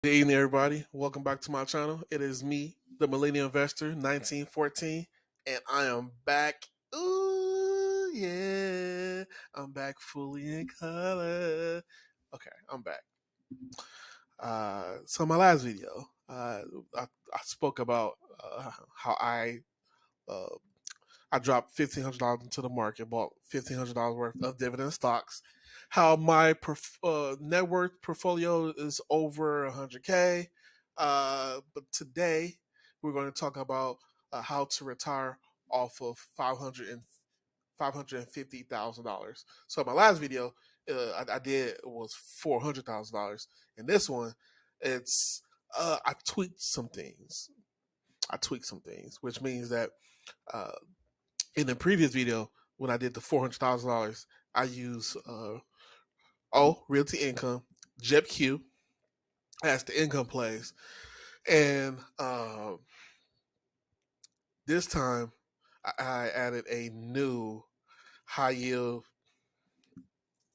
Good evening, everybody. Welcome back to my channel. It is me, the Millennial Investor 1914, and I am back. Ooh, yeah. I'm back fully in color. Okay, I'm back. So my last video, I spoke about how uh, I dropped $1,500 into the market, bought $1,500 worth of dividend stocks. How my net worth portfolio is over 100K. But today we're going to talk about how to retire off of $550,000. So my last video I did was $400,000. In this one, it's I tweaked some things. Which means that uh, in the previous video, when I did the $400,000, I used Realty Income, JetQ as the income plays, and this time I added a new high yield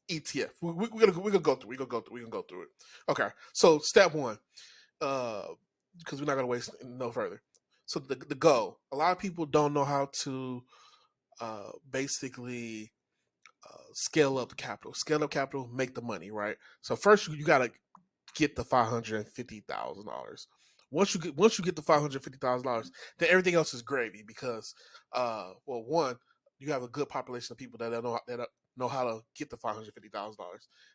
ETF. We're gonna go through. We're gonna go through it. Okay. So step one, because we're not gonna waste no further. So the goal. A lot of people don't know how to basically scale up the capital. Scale up capital, make the money, right? So first you got to get the $550,000. Once you get the $550,000, then everything else is gravy because, one, you have a good population of people that know how to get the $550,000,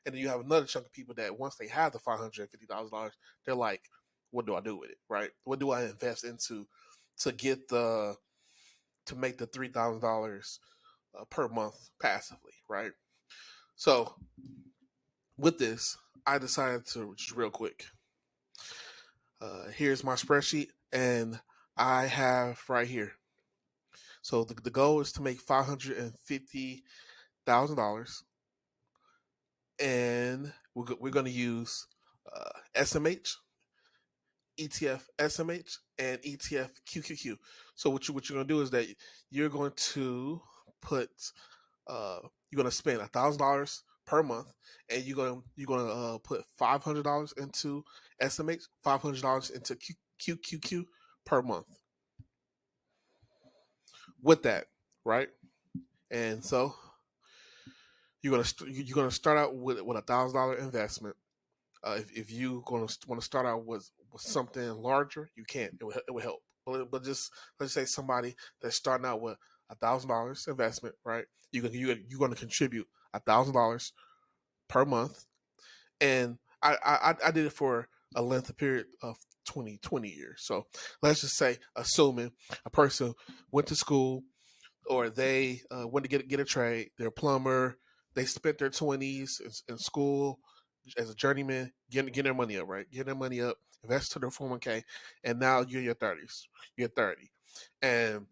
and then you have another chunk of people that once they have the $550,000, they're like, what do I do with it, right? What do I invest into to get to make the $3,000 per month passively, right? So with this, I decided to just real quick. Here's my spreadsheet, and I have right here. So the goal is to make $550,000, and we're going to use SMH, ETF SMH, and ETF QQQ. So what you're going to do is that you're going to put you're going to spend $1,000 per month, and you're gonna put $500 into SMH, $500 into QQQ per month. With that, right? And so you're gonna start out with $1,000 investment. If you gonna want to start out with something larger, you can. It will help. But just let's say somebody that's starting out with $1,000 investment, right? You're gonna contribute $1,000 per month, and I did it for a length of period of 20 years. So let's just say, assuming a person went to school or they went to get a trade, they're a plumber, they spent their 20s in school as a journeyman, getting their money up, right? Getting their money up, invest to their 401k, and now you're in your 30s. You're 30. And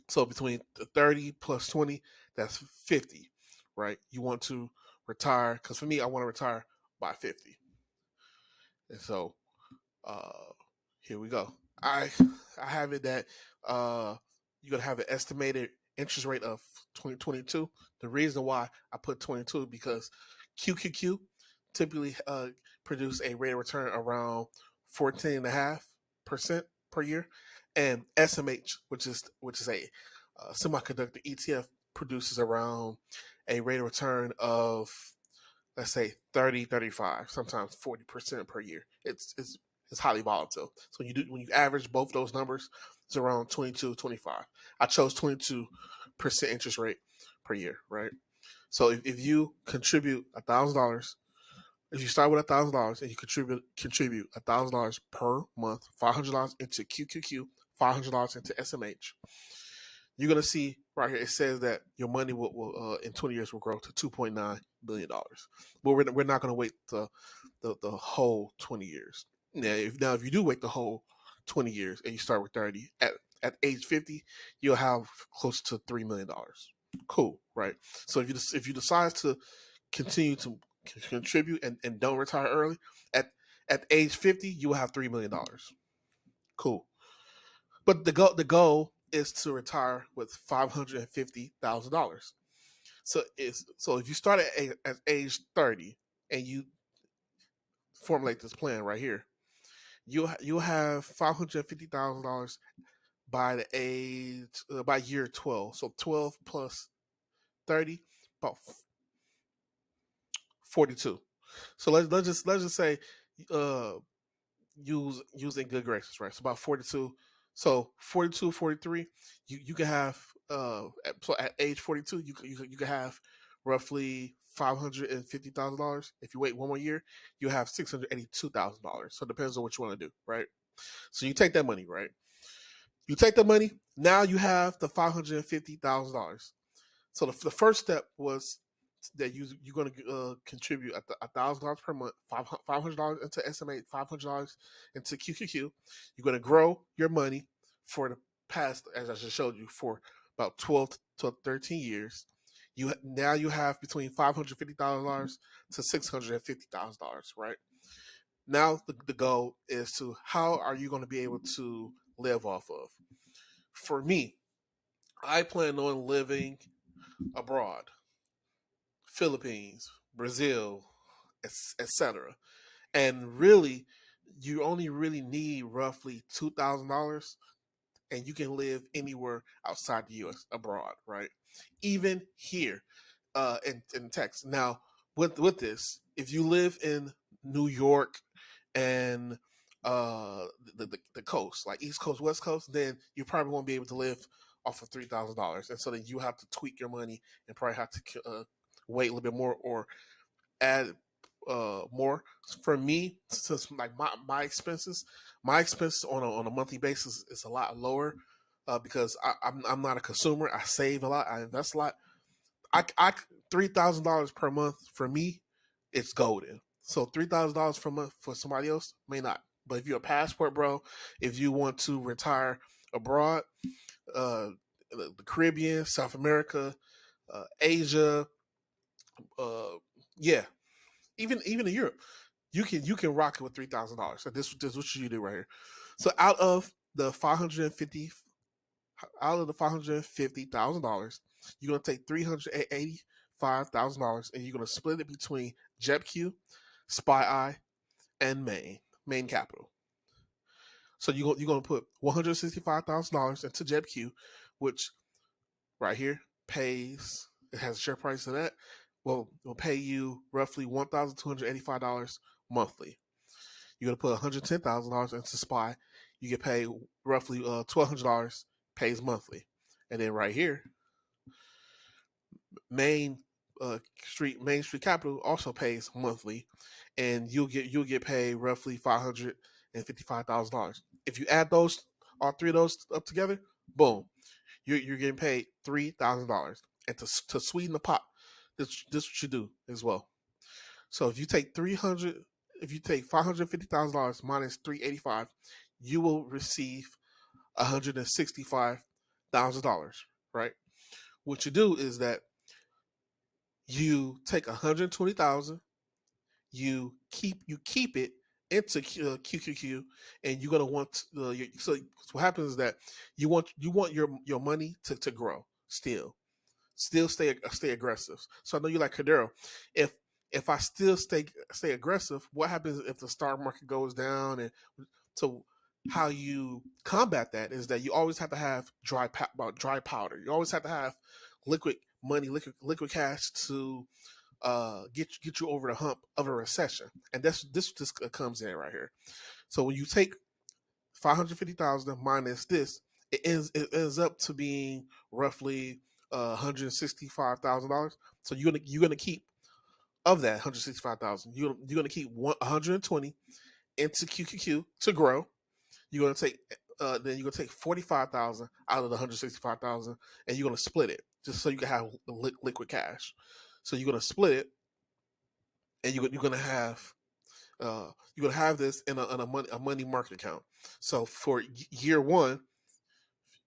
so between the 30 plus 20, that's 50, right? You want to retire, because for me, I want to retire by 50. And so uh, here we go. I have it that you're gonna have an estimated interest rate of 2022. The reason why I put 22 because QQQ typically produce a rate of return around 14.5% per year, and SMH, which is a semiconductor ETF, produces around a rate of return of, let's say, 30, 35, sometimes 40% per year. It's highly volatile. So when you average both those numbers, it's around 22, 25. I chose 22% interest rate per year, right? So if you contribute $1,000, if you start with $1,000 and you contribute $1,000 per month, $500 into QQQ, $500 into SMH, you're gonna see right here. It says that your money will in 20 years will grow to $2.9 billion. But we're not gonna wait the whole 20 years. Now if you do wait the whole 20 years and you start with 30, at age 50, you'll have close to $3 million. Cool, right? So if you decide to continue to contribute and don't retire early, at age 50, you will have $3 million. Cool. But the goal is to retire with $550,000. So if you start at age 30 and you formulate this plan right here, you'll have $550,000 by the age by year 12. So 12 plus 30, about 42. So let's just say uh using good graces, right? So about 42. So 42, 43, you can have so at age 42, you can have roughly $550,000. If you wait one more year, you have $682,000. So it depends on what you want to do, right? So you take that money, right? You take the money. Now you have the $550,000. So the first step was that you're going to contribute $1,000 per month, $500 into SMA, $500 into QQQ. You're going to grow your money for the past, as I just showed you, for about 12 to 13 years. You have between $550,000 to $650,000, right? Now the goal is to how are you going to be able to live off of? For me, I plan on living abroad, Philippines, Brazil, etc. And really, you only really need roughly $2,000, and you can live anywhere outside the U.S. abroad, right? Even here, in Texas. Now, with this, if you live in New York and the coast, like East Coast, West Coast, then you probably won't be able to live off of $3,000, and so then you have to tweak your money and probably have to wait a little bit more or add more. For me, since like my expenses on a monthly basis is a lot lower because I'm not a consumer. I save a lot. I invest a lot. I $3,000 per month for me, it's golden. So $3,000 per month for somebody else may not. But if you're a passport bro, if you want to retire abroad, uh, the Caribbean, South America, Asia, uh, yeah, even in Europe, you can rock it with $3,000. So this is what you do right here. So out of the $550,000, you're gonna take $385,000 and you're gonna split it between JetQ, SpyEye, and Main Capital. So you're gonna put $165,000 into JetQ, which right here pays it has a share price of that. Well, will pay you roughly $1,285 monthly. You're gonna put $110,000 into SPY. You get paid roughly $1,200 pays monthly, and then right here, Main Main Street Capital also pays monthly, and you'll get paid roughly $555,000. If you add those all three of those up together, boom, you're getting paid $3,000. And to sweeten the pot, this what you do as well. So if you take $550,000 minus 385, you will receive $165,000. Right. What you do is that you take 120,000, you keep it into QQQ, and you're gonna want so what happens is that you want your money to grow still stay aggressive. So I know you like Cadero. If I still stay aggressive, what happens if the stock market goes down? And so how you combat that is that you always have to have dry powder. You always have to have liquid money, liquid cash to get you over the hump of a recession. And this comes in right here. So when you take 550,000 minus this, it ends up to being roughly $165,000. So you're gonna keep of that 165,000. You're gonna keep 120 into QQQ to grow. You're gonna take then you're gonna take 45,000 out of the 165,000, and you're gonna split it just so you can have liquid cash. So you're gonna split it, and you're gonna have this in a money market account. So for year one,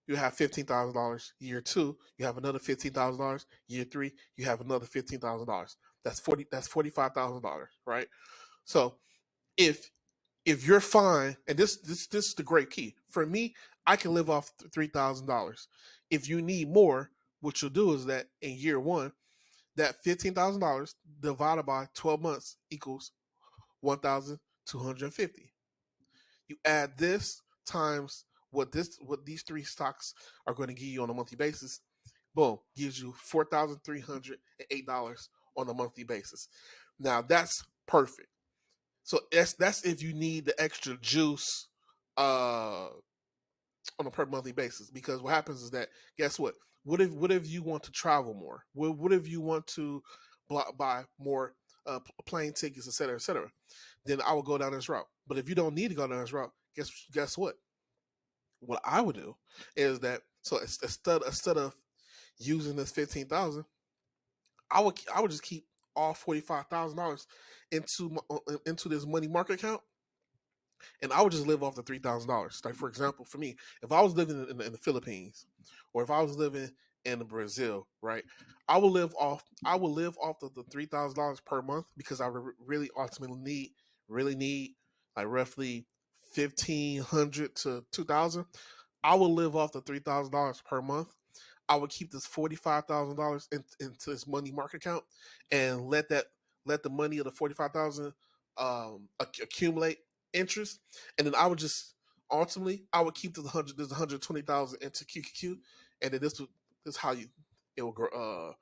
you have $15,000. Year two, you have another $15,000. Year three, you have another $15,000. That's $45,000, right? So if if you're fine, and this is the great key for me, I can live off $3,000. If you need more, what you'll do is that in year one, that $15,000 divided by 12 months equals 1,250. You add this times what these three stocks are going to give you on a monthly basis. Boom, gives you $4,308 on a monthly basis. Now that's perfect. So that's if you need the extra juice on a per monthly basis. Because what happens is that, guess what? What if you want to travel more? What if you want to buy more plane tickets, et cetera, et cetera? Then I will go down this route. But if you don't need to go down this route, guess what? What I would do is that, so instead of using this 15,000, I would just keep all $45,000 into this money market account, and I would just live off the $3,000. Like, for example, for me, if I was living in the Philippines, or if I was living in Brazil, right, I would live off the $3,000 per month, because I really ultimately need like roughly 1,500 to 2,000. I would live off the $3,000 per month. I would keep this $45,000 into this money market account, and let the money of the 45,000 accumulate interest, and then I would just ultimately I would keep this 120,000 into QQQ, and then this is how it will grow.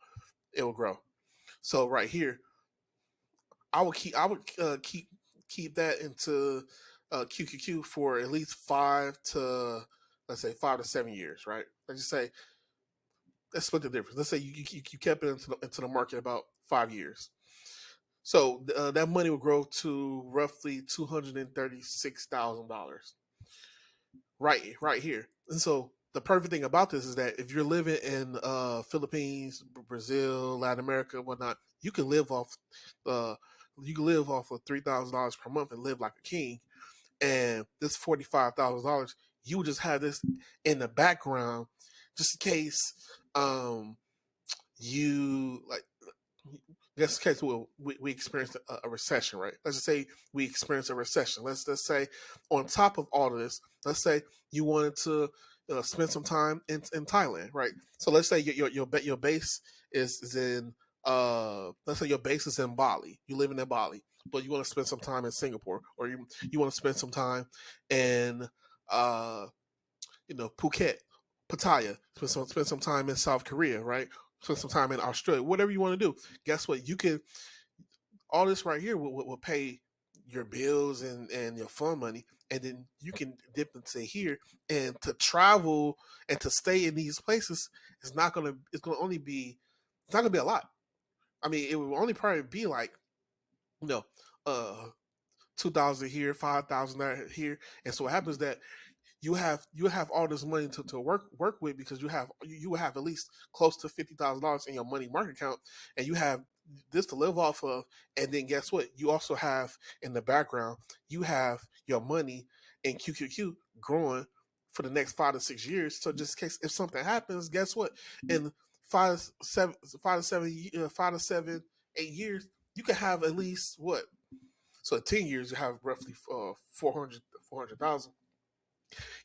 It will grow. So right here, I would keep that into QQQ for at least 5 to 7 years, right? Let's just say, let's split the difference. Let's say you kept it into the market about 5 years. So that money will grow to roughly $236,000, right here. And so the perfect thing about this is that if you're living in Philippines, Brazil, Latin America, whatnot, uh, you can live off of $3,000 per month and live like a king. And this $45,000, you would just have this in the background, just in case you like. That's the case. We experienced a recession, right? Let's just say we experienced a recession. Let's say, on top of all of this, let's say you wanted to spend some time in Thailand, right? So let's say your base is in let's say your base is in Bali. You live in Bali, but you want to spend some time in Singapore, or you want to spend some time in uh Phuket, Pattaya, spend some time in South Korea, right? Spend some time in Australia, whatever you want to do. Guess what? You can, all this right here will pay your bills and your fund money, and then you can dip into here, and to travel and to stay in these places is not gonna it's gonna only be it's not gonna be a lot. I mean, it will only probably be like, you know uh 2,000 here, 5,000 here. And so what happens is that you have all this money to work with, because you have at least close to $50,000 in your money market account, and you have this to live off of. And then guess what? You also have in the background, you have your money in QQQ growing for the next 5 to 6 years. So just in case if something happens, guess what? In 5 to 7 8 years, you can have at least what? So in 10 years, you have roughly 400,000.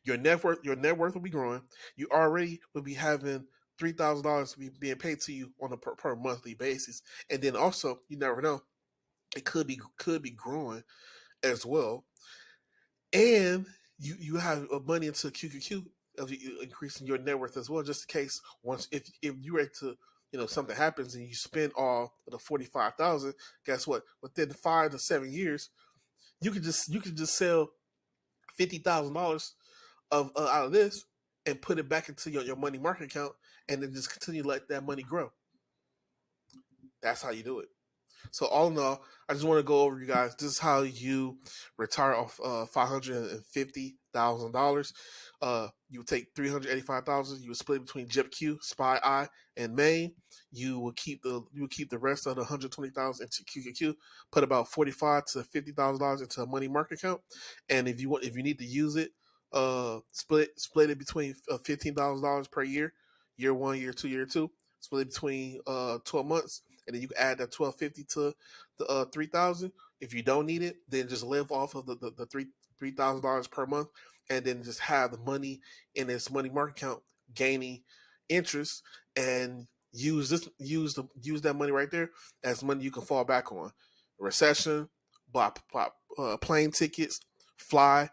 Your net worth will be growing. You already will be having $3,000 being paid to you on a per monthly basis, and then also, you never know, it could be growing as well. And you have money into QQQ of you increasing your net worth as well, just in case, once if you were to, something happens and you spend all of the 45,000. Guess what? Within 5 to 7 years, you can just sell $50,000 of out of this, and put it back into your money market account, and then just continue to let that money grow. That's how you do it. So all in all, I just want to go over, you guys. This is how you retire off $550,000. You would take 385,000. You would split it between JipQ, Spy Eye, and Main. You would keep the rest of the 120,000 into QQQ. Put about $45,000 to $50,000 into a money market account. And if you need to use it, split it between $15,000 per year, year one, year two, year two. Split it between 12 months, and then you can add that 1,250 to the 3,000. If you don't need it, then just live off of the $3,000 per month, and then just have the money in this money market account gaining interest, and use that money right there as money you can fall back on. Recession, buy plane tickets, fly.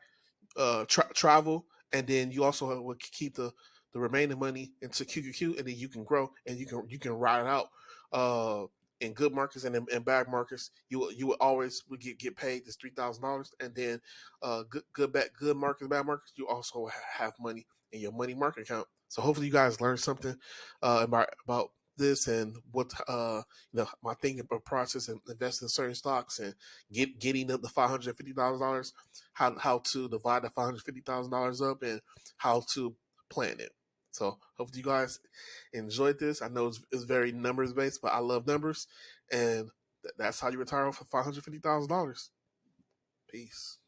travel, and then you also will keep the remaining money into QQQ, and then you can grow and you can ride it out. In good markets and in bad markets, you will always would get paid this $3,000, and then good markets, bad markets, you also have money in your money market account. So hopefully you guys learned something about this and what my thinking process and investing in certain stocks and getting up the $550,000, how to divide the $550,000 up, and how to plan it. So hopefully you guys enjoyed this. I know it's very numbers based, but I love numbers, and that's how you retire for $550,000. Peace.